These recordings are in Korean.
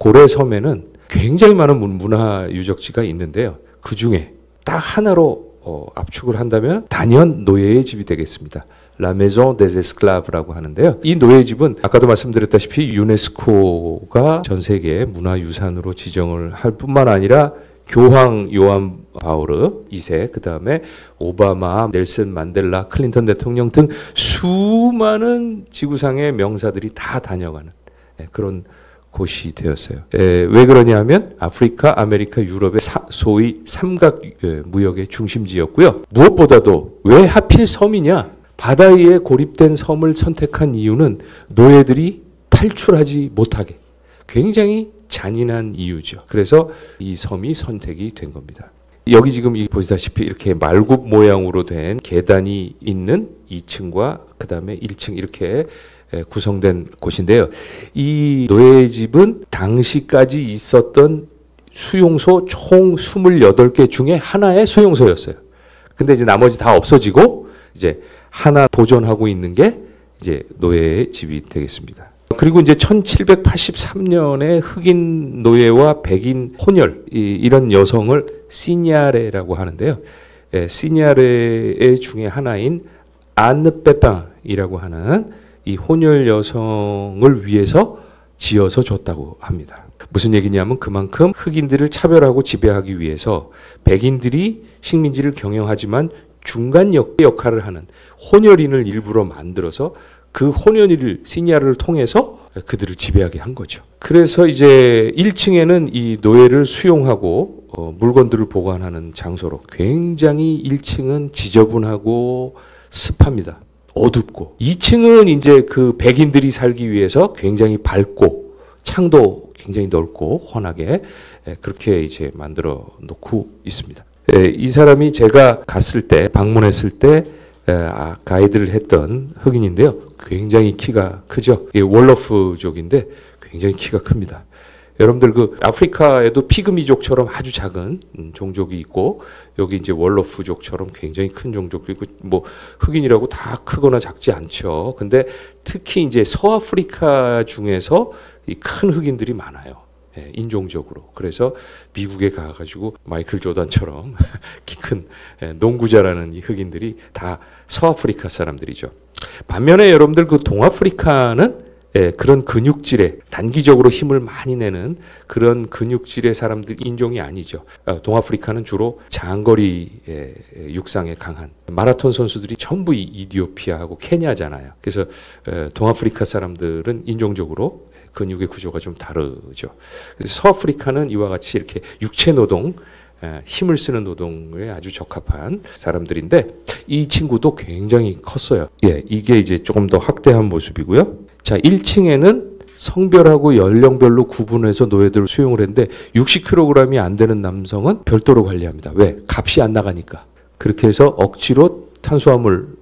고래섬에는 굉장히 많은 문화 유적지가 있는데요. 그 중에 딱 하나로 압축을 한다면 단연 노예의 집이 되겠습니다. La Maison des Esclaves라고 하는데요. 이 노예집은 아까도 말씀드렸다시피 유네스코가 전 세계 문화유산으로 지정을 할 뿐만 아니라 교황 요한 바오르 2세, 그 다음에 오바마, 넬슨 만델라, 클린턴 대통령 등 수많은 지구상의 명사들이 다 다녀가는 그런 곳이 되었어요. 왜 그러냐면 아프리카, 아메리카, 유럽의 소위 삼각 무역의 중심지였고요. 무엇보다도 왜 하필 섬이냐? 바다 위에 고립된 섬을 선택한 이유는 노예들이 탈출하지 못하게, 굉장히 잔인한 이유죠. 그래서 이 섬이 선택이 된 겁니다. 여기 지금 보시다시피 이렇게 말굽 모양으로 된 계단이 있는 2층과 그 다음에 1층 이렇게 구성된 곳인데요. 이 노예집은 당시까지 있었던 수용소 총 28개 중에 하나의 수용소였어요. 근데 이제 나머지 다 없어지고 이제 하나 보존하고 있는 게 이제 노예의 집이 되겠습니다. 그리고 이제 1783년에 흑인 노예와 백인 혼혈 이런 여성을 시냐레라고 하는데요. 시냐레의 중에 하나인 아느 빼빵이라고 하는 이 혼혈 여성을 위해서 지어서 줬다고 합니다. 무슨 얘기냐면 그만큼 흑인들을 차별하고 지배하기 위해서 백인들이 식민지를 경영하지만 중간 역할을 하는 혼혈인을 일부러 만들어서 그 혼혈인을 시니아를 통해서 그들을 지배하게 한 거죠. 그래서 이제 1층에는 이 노예를 수용하고 물건들을 보관하는 장소로 굉장히 1층은 지저분하고 습합니다. 어둡고 2층은 이제 그 백인들이 살기 위해서 굉장히 밝고 창도 굉장히 넓고 환하게 그렇게 이제 만들어 놓고 있습니다. 이 사람이 제가 갔을 때 방문했을 때 가이드를 했던 흑인인데요. 굉장히 키가 크죠. 월러프족인데 굉장히 키가 큽니다. 여러분들 그 아프리카에도 피그미족처럼 아주 작은 종족이 있고 여기 이제 월러프족처럼 굉장이 큰 종족도 있고 뭐 흑인이라고 다 크거나 작지 않죠. 근데 특히 이제 서아프리카 중에서 이 큰 흑인들이 많아요. 인종적으로. 그래서 미국에 가가지고 마이클 조단처럼 키 큰 농구 잘하는 이 흑인들이 다 서아프리카 사람들이죠. 반면에 여러분들 그 동아프리카는 그런 근육질의 단기적으로 힘을 많이 내는 그런 근육질의 사람들 인종이 아니죠. 동아프리카는 주로 장거리 육상에 강한 마라톤 선수들이 전부 이디오피아하고 케냐잖아요. 그래서 동아프리카 사람들은 인종적으로 근육의 구조가 좀 다르죠. 그래서 서아프리카는 이와 같이 이렇게 육체 노동, 힘을 쓰는 노동에 아주 적합한 사람들인데 이 친구도 굉장히 컸어요. 이게 이제 조금 더 확대한 모습이고요. 자, 1층에는 성별하고 연령별로 구분해서 노예들을 수용을 했는데 60kg이 안 되는 남성은 별도로 관리합니다. 왜? 값이 안 나가니까. 그렇게 해서 억지로 탄수화물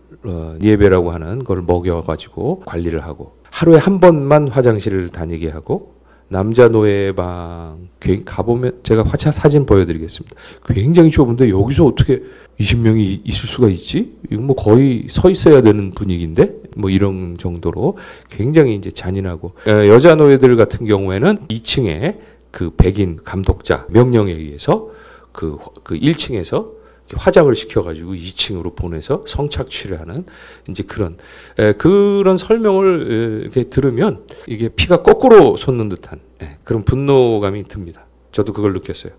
니에베라고 하는 걸 먹여가지고 관리를 하고 하루에 한 번만 화장실을 다니게 하고 남자 노예방 가보면 제가 사진 보여드리겠습니다. 굉장히 좁은데 여기서 어떻게 20명이 있을 수가 있지? 이거 뭐 거의 서 있어야 되는 분위기인데 뭐 이런 정도로 굉장히 이제 잔인하고 여자 노예들 같은 경우에는 2층에 그 백인 감독자 명령에 의해서 그 1층에서 화장을 시켜가지고 2층으로 보내서 성착취를 하는 이제 그런 설명을 이렇게 들으면 이게 피가 거꾸로 솟는 듯한 그런 분노감이 듭니다. 저도 그걸 느꼈어요.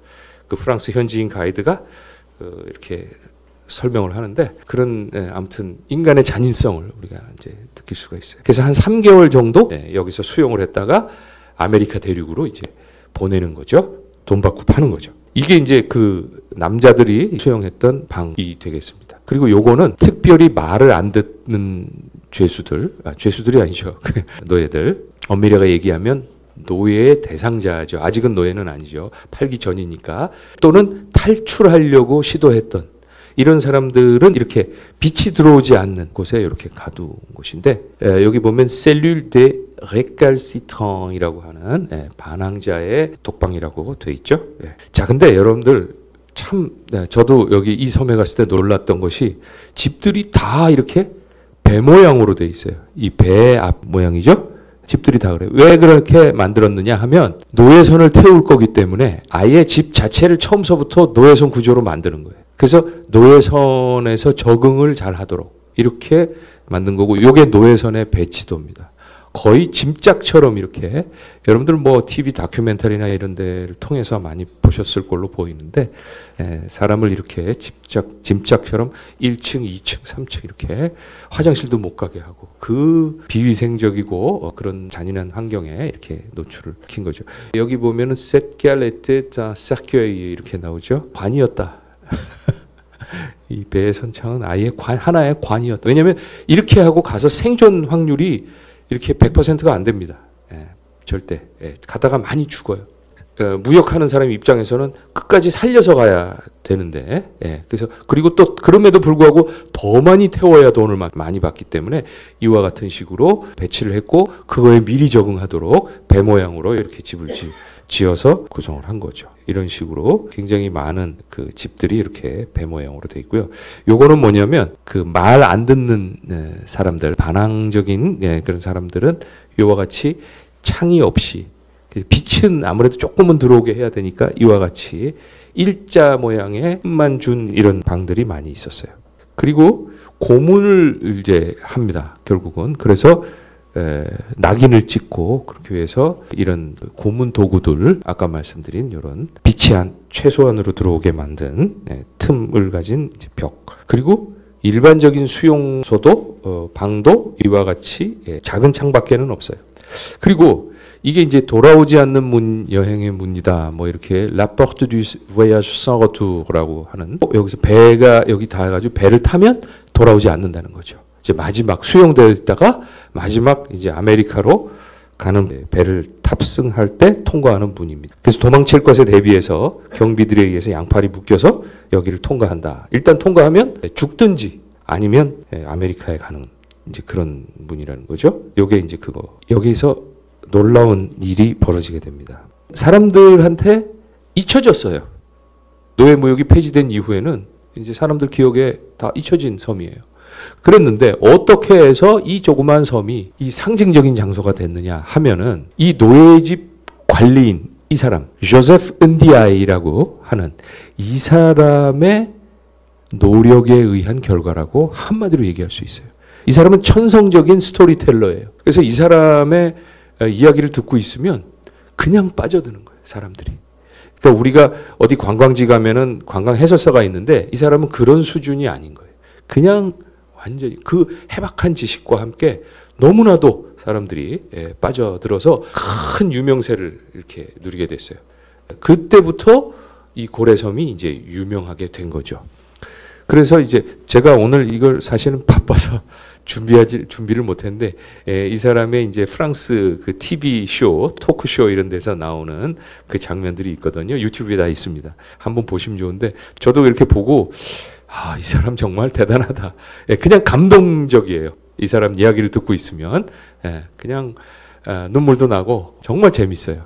그 프랑스 현지인 가이드가 이렇게 설명을 하는데 그런 아무튼 인간의 잔인성을 우리가 이제 느낄 수가 있어요. 그래서 한 3개월 정도 여기서 수용을 했다가 아메리카 대륙으로 이제 보내는 거죠. 돈 받고 파는 거죠. 이게 이제 그 남자들이 수용했던 방이 되겠습니다. 그리고 요거는 특별히 말을 안 듣는 죄수들이 아니죠. 노예들. 엄밀하게 얘기하면 노예의 대상자죠. 아직은 노예는 아니죠. 팔기 전이니까. 또는 탈출하려고 시도했던 이런 사람들은 이렇게 빛이 들어오지 않는 곳에 이렇게 가둔 곳인데 여기 보면 셀룰 데 레칼시트랑이라고 하는 반항자의 독방이라고 돼 있죠. 자, 근데 여러분들 참 저도 여기 이 섬에 갔을 때 놀랐던 것이 집들이 다 이렇게 배 모양으로 돼 있어요. 이 배 앞 모양이죠. 집들이 다 그래요. 왜 그렇게 만들었느냐 하면 노예선을 태울 거기 때문에 아예 집 자체를 처음서부터 노예선 구조로 만드는 거예요. 그래서 노예선에서 적응을 잘 하도록 이렇게 만든 거고, 요게 노예선의 배치도입니다. 거의 짐짝처럼 이렇게, 여러분들 뭐 TV 다큐멘터리나 이런 데를 통해서 많이 보셨을 걸로 보이는데, 사람을 이렇게 짐짝처럼 1층, 2층, 3층 이렇게 화장실도 못 가게 하고, 그 비위생적이고 그런 잔인한 환경에 이렇게 노출을 시킨 거죠. 여기 보면은 Cette galette d'un cercueil 이렇게 나오죠. 관이었다. 이 배의 선창은 아예 하나의 관이었다. 왜냐하면 이렇게 하고 가서 생존 확률이 이렇게 100%가 안 됩니다. 절대. 가다가 많이 죽어요. 무역하는 사람 입장에서는 끝까지 살려서 가야 되는데, 그래서 그리고 또 그럼에도 불구하고 더 많이 태워야 돈을 많이 받기 때문에 이와 같은 식으로 배치를 했고, 그거에 미리 적응하도록 배 모양으로 이렇게 집을 지어서 구성을 한 거죠. 이런 식으로 굉장히 많은 그 집들이 이렇게 배 모양으로 돼 있고요. 요거는 뭐냐면 그 말 안 듣는 사람들, 반항적인 그런 사람들은 요와 같이 창이 없이, 빛은 아무래도 조금은 들어오게 해야 되니까 이와 같이 일자 모양의 틈만 준 이런 방들이 많이 있었어요. 그리고 고문을 이제 합니다. 결국은. 그래서 낙인을 찍고 그렇게 해서 이런 고문 도구들, 아까 말씀드린 이런 빛이 최소한으로 들어오게 만든 틈을 가진 벽, 그리고 일반적인 수용소도 방도 이와 같이 작은 창밖에는 없어요. 그리고 이게 이제 돌아오지 않는 문, 여행의 문이다. 뭐 이렇게 La Porte du Voyage Sans Retour라고 하는, 여기서 배가 여기 닿아가지고 배를 타면 돌아오지 않는다는 거죠. 이제 마지막 수용되어 있다가 마지막 이제 아메리카로 가는 배를 탑승할 때 통과하는 문입니다. 그래서 도망칠 것에 대비해서 경비들에 의해서 양팔이 묶여서 여기를 통과한다. 일단 통과하면 죽든지 아니면 아메리카에 가는 이제 그런 문이라는 거죠. 요게 이제 그거. 여기서 놀라운 일이 벌어지게 됩니다. 사람들한테 잊혀졌어요. 노예무역이 폐지된 이후에는 이제 사람들 기억에 다 잊혀진 섬이에요. 그랬는데 어떻게 해서 이 조그만 섬이 이 상징적인 장소가 됐느냐 하면은 이 노예집 관리인 이 사람 조세프 은디아이라고 하는 이 사람의 노력에 의한 결과라고 한마디로 얘기할 수 있어요. 이 사람은 천성적인 스토리텔러예요. 그래서 이 사람의 이야기를 듣고 있으면 그냥 빠져드는 거예요, 사람들이. 그러니까 우리가 어디 관광지 가면은 관광 해설사가 있는데 이 사람은 그런 수준이 아닌 거예요. 그냥 완전히 그 해박한 지식과 함께 너무나도 사람들이 빠져들어서 큰 유명세를 이렇게 누리게 됐어요. 그때부터 이 고래섬이 이제 유명하게 된 거죠. 그래서 이제 제가 오늘 이걸 사실은 바빠서 준비를 못했는데, 이 사람의 이제 프랑스 그 TV 쇼, 토크쇼 이런 데서 나오는 그 장면들이 있거든요. 유튜브에 다 있습니다. 한번 보시면 좋은데, 저도 이렇게 보고, 이 사람 정말 대단하다. 그냥 감동적이에요. 이 사람 이야기를 듣고 있으면, 그냥 눈물도 나고 정말 재밌어요.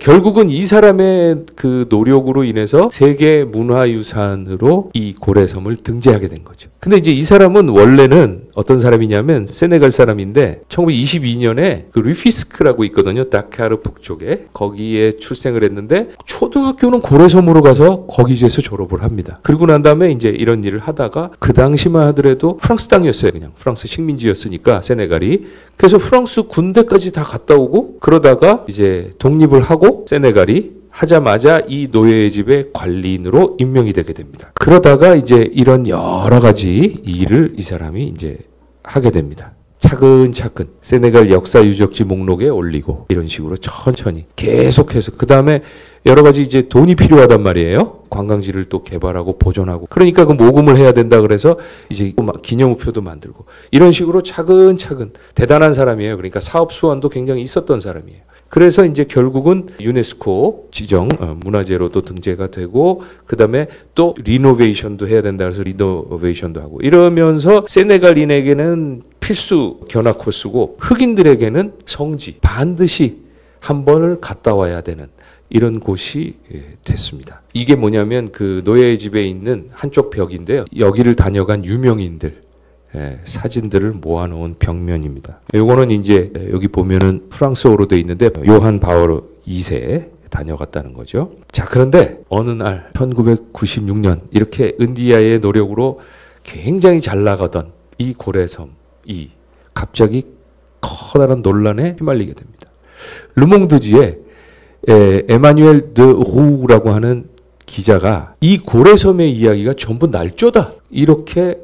결국은 이 사람의 그 노력으로 인해서 세계 문화유산으로 이 고래섬을 등재하게 된 거죠. 근데 이제 이 사람은 원래는 어떤 사람이냐면 세네갈 사람인데 1922년에 그 루피스크라고 있거든요. 다카르 북쪽에. 거기에 출생을 했는데 초등학교는 고래섬으로 가서 거기에서 졸업을 합니다. 그리고 난 다음에 이제 이런 일을 하다가 그 당시만 하더라도 프랑스 땅이었어요. 그냥 프랑스 식민지였으니까 세네갈이. 그래서 프랑스 군대까지 다 갔다 오고 그러다가 이제 독립을 하고 세네갈이 하자마자 이 노예의 집의 관리인으로 임명이 되게 됩니다. 그러다가 이제 이런 여러 가지 일을 이 사람이 이제 하게 됩니다. 차근차근 세네갈 역사 유적지 목록에 올리고 이런 식으로 천천히 계속해서 그 다음에 여러 가지 이제 돈이 필요하단 말이에요. 관광지를 또 개발하고 보존하고 그러니까 그 모금을 해야 된다 그래서 이제 기념우표도 만들고 이런 식으로 차근차근 대단한 사람이에요. 그러니까 사업 수완도 굉장히 있었던 사람이에요. 그래서 이제 결국은 유네스코 지정 문화재로도 등재가 되고 그다음에 또 리노베이션도 해야 된다 그래서 리노베이션도 하고 이러면서 세네갈인에게는 필수 견학 코스고 흑인들에게는 성지 반드시 한 번을 갔다 와야 되는 이런 곳이 됐습니다. 이게 뭐냐면 그 노예의 집에 있는 한쪽 벽인데요. 여기를 다녀간 유명인들 사진들을 모아놓은 벽면입니다. 요거는 이제 여기 보면은 프랑스어로 돼 있는데 요한 바오로 2세 다녀갔다는 거죠. 자, 그런데 어느 날 1996년 이렇게 은디아의 노력으로 굉장히 잘 나가던 이 고래섬이 갑자기 커다란 논란에 휘말리게 됩니다. 르몽드지에 에마뉴엘 드 루라고 하는 기자가 이 고래섬의 이야기가 전부 날조다 이렇게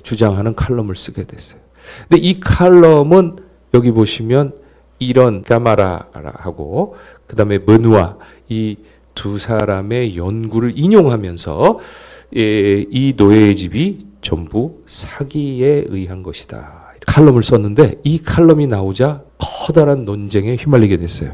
주장하는 칼럼을 쓰게 됐어요. 근데 이 칼럼은 여기 보시면 이런 까마라하고 그다음에 머누아 이 두 사람의 연구를 인용하면서 이 노예의 집이 전부 사기에 의한 것이다. 칼럼을 썼는데 이 칼럼이 나오자 커다란 논쟁에 휘말리게 됐어요.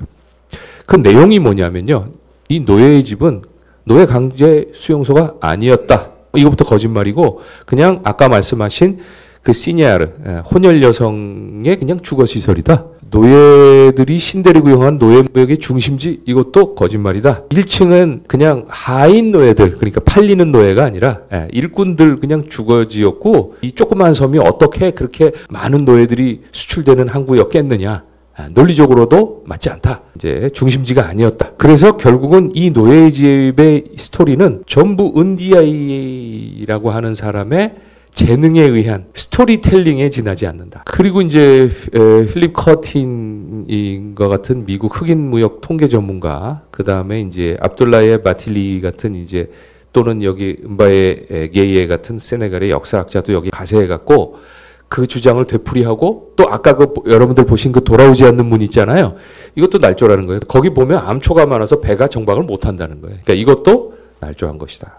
그 내용이 뭐냐면요. 이 노예의 집은 노예 강제 수용소가 아니었다. 이것부터 거짓말이고 그냥 아까 말씀하신 그 시냐르 혼혈 여성의 그냥 주거 시설이다. 노예들이 신데리고 이용한 노예무역의 중심지 이것도 거짓말이다. 1층은 그냥 하인 노예들 그러니까 팔리는 노예가 아니라 일꾼들 그냥 주거지였고 이 조그만 섬이 어떻게 그렇게 많은 노예들이 수출되는 항구였겠느냐. 논리적으로도 맞지 않다. 이제 중심지가 아니었다. 그래서 결국은 이 노예의 집의 스토리는 전부 은디아이라고 하는 사람의 재능에 의한 스토리텔링에 지나지 않는다. 그리고 이제 필립 커틴인과 같은 미국 흑인 무역 통계 전문가, 그 다음에 이제 압둘라의 바틸리 같은 이제 또는 여기 은바의 게이에 같은 세네갈의 역사학자도 여기 가세해갖고 그 주장을 되풀이하고 또 아까 그 여러분들 보신 그 돌아오지 않는 문 있잖아요. 이것도 날조라는 거예요. 거기 보면 암초가 많아서 배가 정박을 못 한다는 거예요. 그러니까 이것도 날조한 것이다.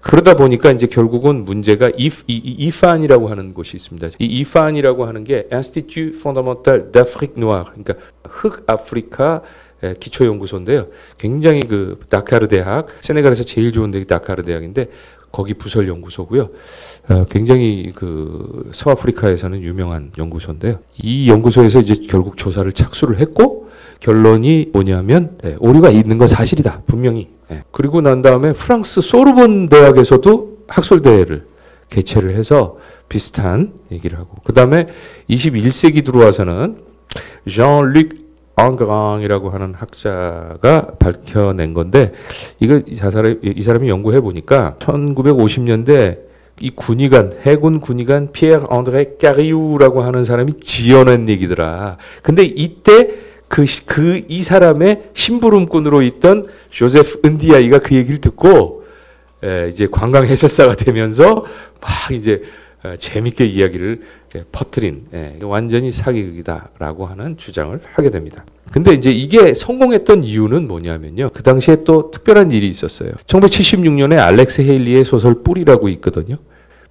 그러다 보니까 이제 결국은 문제가 이판이라고 하는 곳이 있습니다. 이 이판이라고 하는 게 Institut Fondamental d'Afrique Noire, 그러니까 흑아프리카 기초연구소인데요. 굉장히 그 다카르 대학, 세네갈에서 제일 좋은 데가 다카르 대학인데 거기 부설 연구소고요. 굉장히 그 서아프리카에서는 유명한 연구소인데요. 이 연구소에서 이제 결국 조사를 착수를 했고 결론이 뭐냐면 오류가 있는 건 사실이다. 분명히. 그리고 난 다음에 프랑스 소르본 대학에서도 학술대회를 개최를 해서 비슷한 얘기를 하고 그 다음에 21세기 들어와서는 Jean-Luc 앙그랑이라고 하는 학자가 밝혀낸 건데 이 사람이 연구해 보니까 1950년대 이 군의관 해군 군의관 피에르 앙드레 까리우라고 하는 사람이 지어낸 얘기더라. 근데 이때 이 사람의 심부름꾼으로 있던 조세프 은디아이가 그 얘기를 듣고 이제 관광 해설사가 되면서 막 이제 재밌게 이야기를 퍼뜨린 완전히 사기극이다라고 하는 주장을 하게 됩니다. 근데 이제 이게 성공했던 이유는 뭐냐면요. 그 당시에 또 특별한 일이 있었어요. 1976년에 알렉스 헤일리의 소설 뿔이라고 있거든요.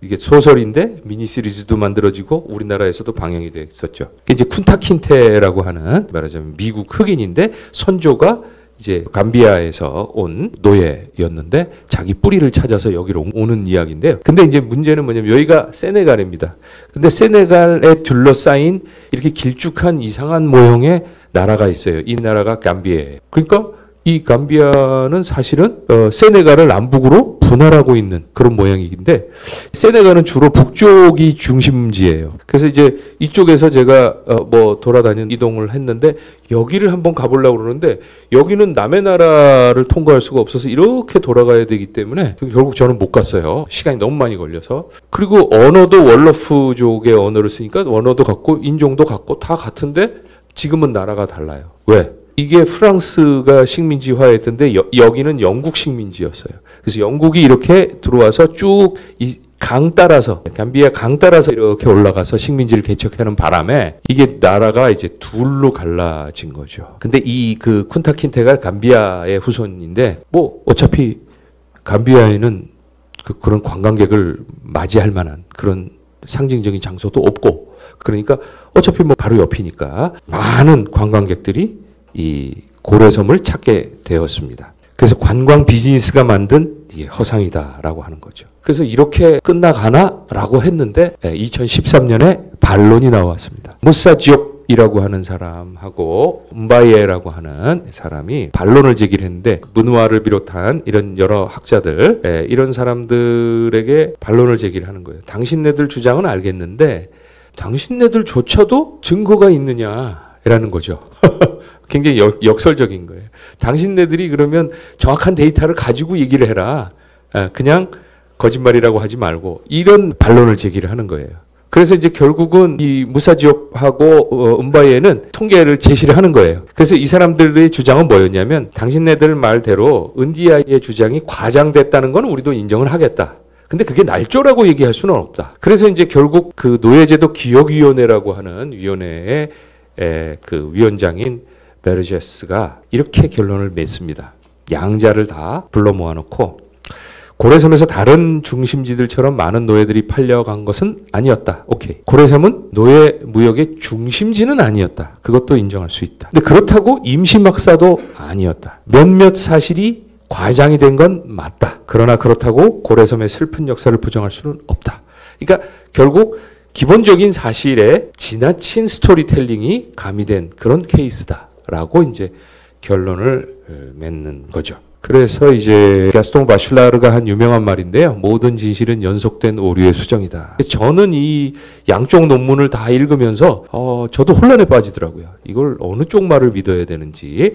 이게 소설인데 미니 시리즈도 만들어지고 우리나라에서도 방영이 됐었죠. 이제 쿤타 킨테라고 하는 말하자면 미국 흑인인데 선조가 이제 감비아에서 온 노예였는데 자기 뿌리를 찾아서 여기로 오는 이야기인데요. 근데 이제 문제는 뭐냐면 여기가 세네갈입니다. 근데 세네갈에 둘러싸인 이렇게 길쭉한 이상한 모형의 나라가 있어요. 이 나라가 감비아예요. 그러니까 이 감비아는 사실은 세네갈을 남북으로 분할하고 있는 그런 모양인데 세네갈은 주로 북쪽이 중심지예요. 그래서 이제 이쪽에서 제가 돌아다니는 이동을 했는데 여기를 한번 가보려고 그러는데 여기는 남의 나라를 통과할 수가 없어서 이렇게 돌아가야 되기 때문에 결국 저는 못 갔어요. 시간이 너무 많이 걸려서. 그리고 언어도 월러프족의 언어를 쓰니까 언어도 같고 인종도 같고 다 같은데 지금은 나라가 달라요. 왜? 이게 프랑스가 식민지화했던데 여기는 영국 식민지였어요. 그래서 영국이 이렇게 들어와서 쭉 이 강 따라서 감비아 강 따라서 이렇게 올라가서 식민지를 개척하는 바람에 이게 나라가 이제 둘로 갈라진 거죠. 근데 이 그 쿤타 킨테가 감비아의 후손인데 뭐 어차피 감비아에는 그런 관광객을 맞이할 만한 그런 상징적인 장소도 없고 그러니까 어차피 뭐 바로 옆이니까 많은 관광객들이 이 고래섬을 찾게 되었습니다. 그래서 관광 비즈니스가 만든 이게 허상이다라고 하는 거죠. 그래서 이렇게 끝나가나라고 했는데 2013년에 반론이 나왔습니다. 무사 지옥 이라고 하는 사람하고 음바이에라고 하는 사람이 반론을 제기를 했는데 르누아르를 비롯한 이런 여러 학자들 이런 사람들에게 반론을 제기를 하는 거예요. 당신네들 주장은 알겠는데 당신네들조차도 증거가 있느냐라는 거죠. 굉장히 역설적인 거예요. 당신네들이 그러면 정확한 데이터를 가지고 얘기를 해라. 그냥 거짓말이라고 하지 말고 이런 반론을 제기를 하는 거예요. 그래서 이제 결국은 이 무사지옵하고 음바이에는 통계를 제시를 하는 거예요. 그래서 이 사람들의 주장은 뭐였냐면 당신네들 말대로 은디아이의 주장이 과장됐다는 건 우리도 인정을 하겠다. 근데 그게 날조라고 얘기할 수는 없다. 그래서 이제 결국 그 노예제도 기억위원회라고 하는 위원회의 그 위원장인 베르제스가 이렇게 결론을 맺습니다. 양자를 다 불러 모아놓고 고래섬에서 다른 중심지들처럼 많은 노예들이 팔려간 것은 아니었다. 오케이. 고래섬은 노예 무역의 중심지는 아니었다. 그것도 인정할 수 있다. 근데 그렇다고 임시막사도 아니었다. 몇몇 사실이 과장이 된 건 맞다. 그러나 그렇다고 고래섬의 슬픈 역사를 부정할 수는 없다. 그러니까 결국 기본적인 사실에 지나친 스토리텔링이 가미된 그런 케이스다라고 이제 결론을 맺는 거죠. 그래서 이제 가스통 바슐라르가 한 유명한 말인데요. 모든 진실은 연속된 오류의 수정이다. 저는 이 양쪽 논문을 다 읽으면서 저도 혼란에 빠지더라고요. 이걸 어느 쪽 말을 믿어야 되는지.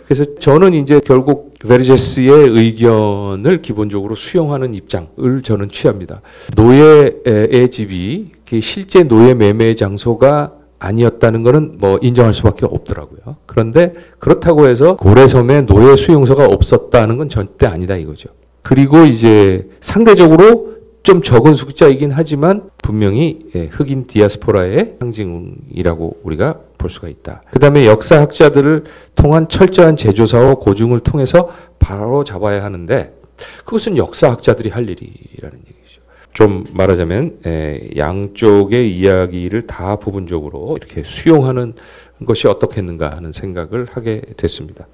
그래서 저는 이제 결국 베르제스의 의견을 기본적으로 수용하는 입장을 저는 취합니다. 노예의 집이 실제 노예 매매 장소가 아니었다는 것은 뭐 인정할 수밖에 없더라고요. 그런데 그렇다고 해서 고래섬에 노예 수용소가 없었다는 건 절대 아니다 이거죠. 그리고 이제 상대적으로 좀 적은 숫자이긴 하지만 분명히 흑인 디아스포라의 상징이라고 우리가 볼 수가 있다. 그 다음에 역사학자들을 통한 철저한 재조사와 고증을 통해서 바로 잡아야 하는데 그것은 역사학자들이 할 일이라는 얘기죠. 좀 말하자면 양쪽의 이야기를 다 부분적으로 이렇게 수용하는 것이 어떻겠는가 하는 생각을 하게 됐습니다.